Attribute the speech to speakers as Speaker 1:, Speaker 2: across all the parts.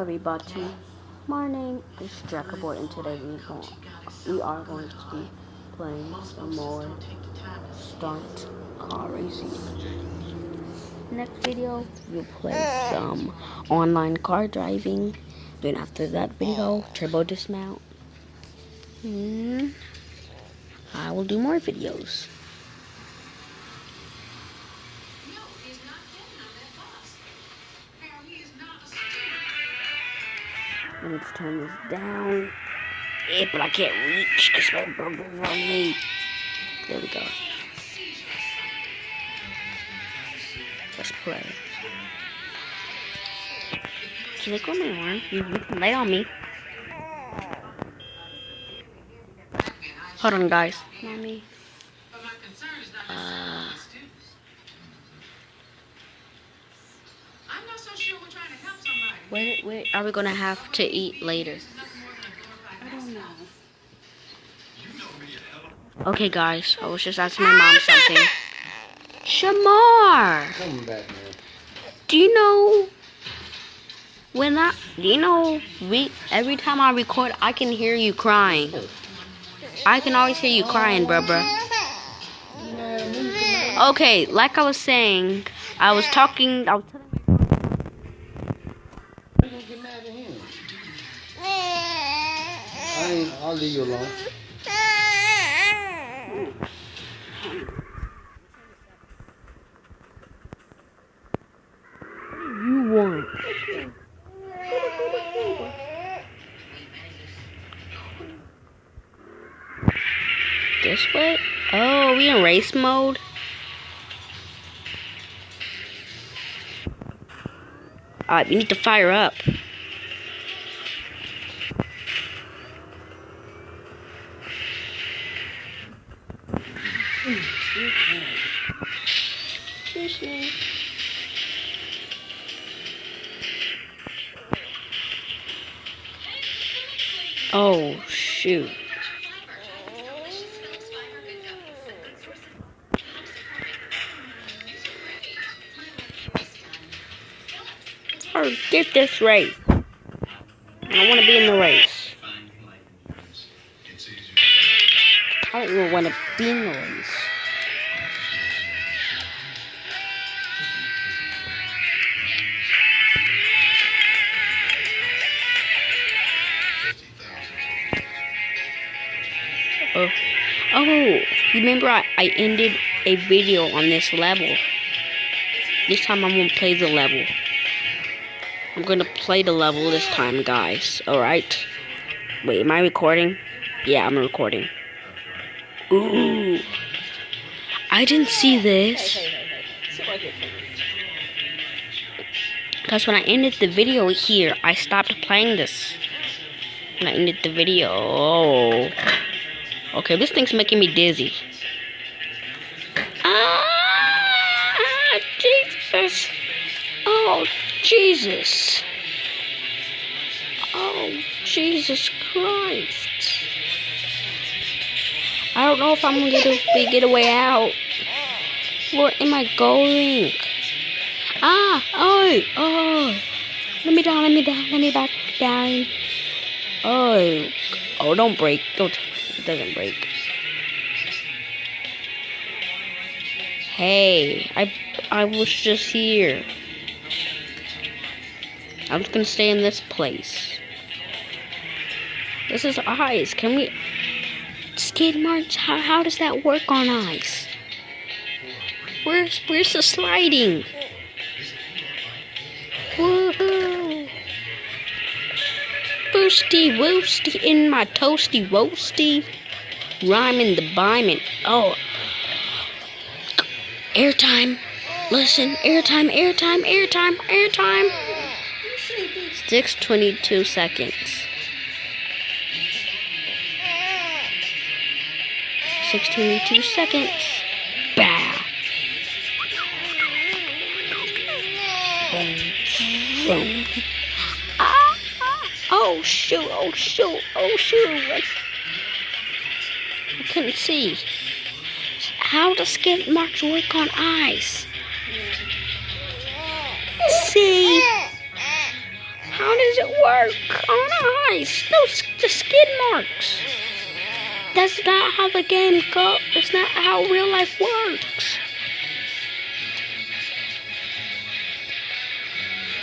Speaker 1: Hello everybody, my name is Jackaboy and today we are going to be playing some more Stunt car racing. Next video, we'll play some online car driving. Then after that video, turbo dismount. And I will do more videos. Let me just turn this down. Yeah, but I can't reach because my brother's on me. There we go. Let's play. Can you click on my arm? You can lay on me. Hold on, guys. Mommy. Where are we gonna have to eat later? I don't know. Okay, guys. I was just asking my mom something. Shamar!
Speaker 2: Come back, man.
Speaker 1: Do you know every time I record, I can hear you crying. I can always hear you crying, bruh. Okay, like I was saying, I was telling my mom.
Speaker 2: Don't get mad at him. I'll leave you alone.
Speaker 1: You want? This way? Oh, we in race mode? Alright, we need to fire up. Oh, shoot. Or get this race. I want to be in the race. I don't even want to be in the race. Oh, you remember I ended a video on this level. This time I'm going to play the level. I'm going to play the level this time, guys. Alright? Wait, am I recording? Yeah, I'm recording. Ooh. I didn't see this. Because when I ended the video here, I stopped playing this. When I ended the video. Oh. Okay, this thing's making me dizzy. Ah, Jesus. Oh, Jesus. Oh, Jesus Christ. I don't know if I'm going to get a way out. Where am I going? Oh. Let me down, let me back down. Oh, don't break. Don't. It doesn't break. Hey, I was just here. I'm just gonna stay in this place. This is ice. Can we skid marks? How does that work on ice? Where's the sliding? Woohoo! Boosty woosty in my toasty roasty. Rhyming the biming. Oh. Airtime. Listen. Airtime. 6:22 seconds. 6:22 seconds. Bow. Boom. Oh shoot. I couldn't see. How does skid marks work on ice? See? How does it work on ice? No, the skid marks. That's not how the game goes. It's not how real life works.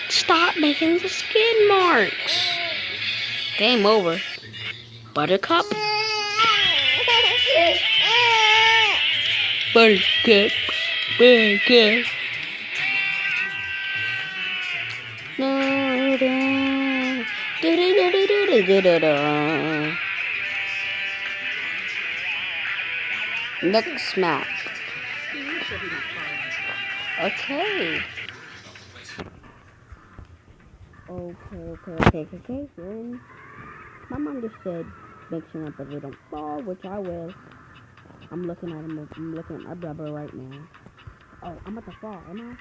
Speaker 1: Stop making the skid marks. Game over. Buttercup? Buttercup. Buttercup. Next map. Okay. Okay. Then my mom just said make sure my brother don't fall, which I will. I'm looking at him. I'm looking at my brother right now. Oh, I'm about to fall, am I?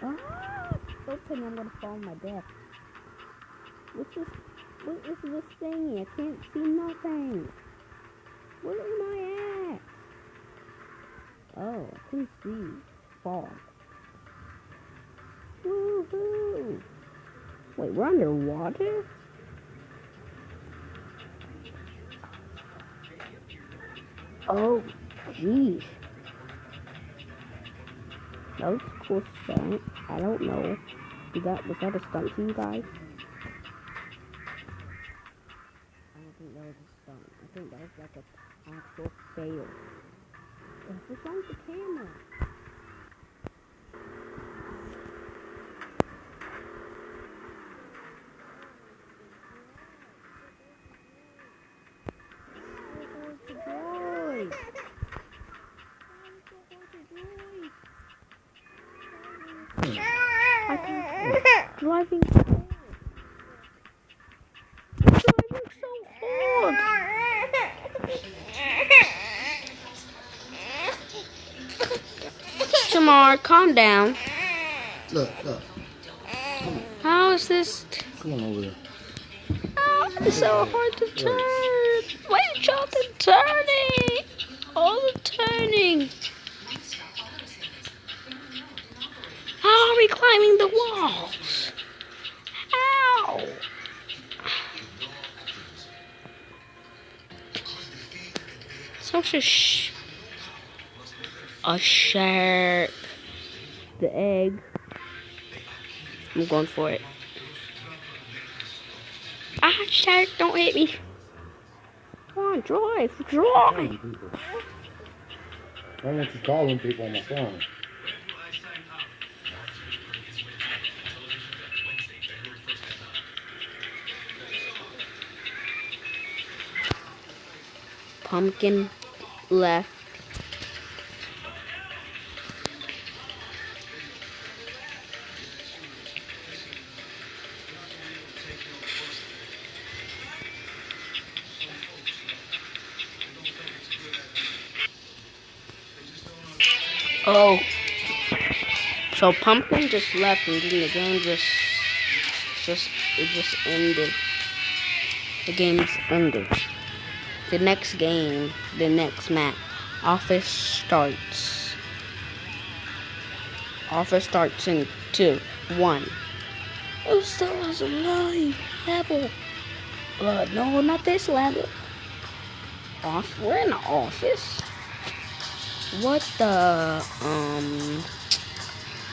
Speaker 1: Ah! Don't tell me I'm gonna fall on my death. What is this thing? I can't see nothing. Where am I at? Oh, I can see. Fog. Woohoo! Wait, we're underwater? Oh, jeez. That was a cool stunt. I don't know. Was that a stunt to you guys? I don't think that was a stunt. I think that was like an actual fail. What's wrong with the camera? Driving so hard. Jamar, calm down.
Speaker 2: Look.
Speaker 1: How is this?
Speaker 2: Come on over there.
Speaker 1: Oh, it's so hard to turn. Wait, y'all, the turning. All the turning. How are we climbing the walls? How? Such a shark. The egg. I'm going for it. Ah, shark, don't hit me. Come on, drive.
Speaker 2: I don't want you calling people on my phone.
Speaker 1: Pumpkin left. Oh. So Pumpkin just left and then the game just ended. The game's ended. The next game, the next map, Office starts. Office starts in 2, 1. Oh, still has a level. No, not this level. We're in the office. What the,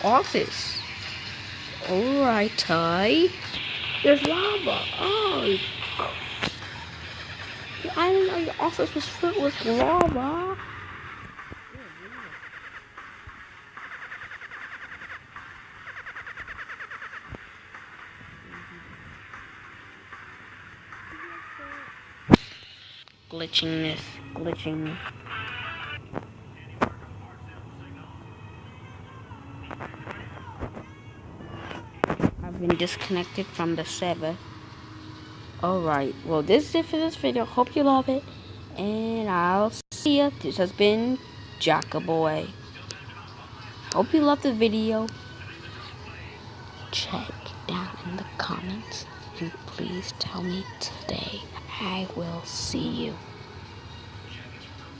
Speaker 1: office? Alright, Ty. There's lava. Oh, I didn't know your office was filled with lava. Glitching. I've been disconnected from the server. Alright, well this is it for this video. Hope you love it. And I'll see ya. This has been Jackaboy. Hope you love the video. Check down in the comments and please tell me today. I will see you.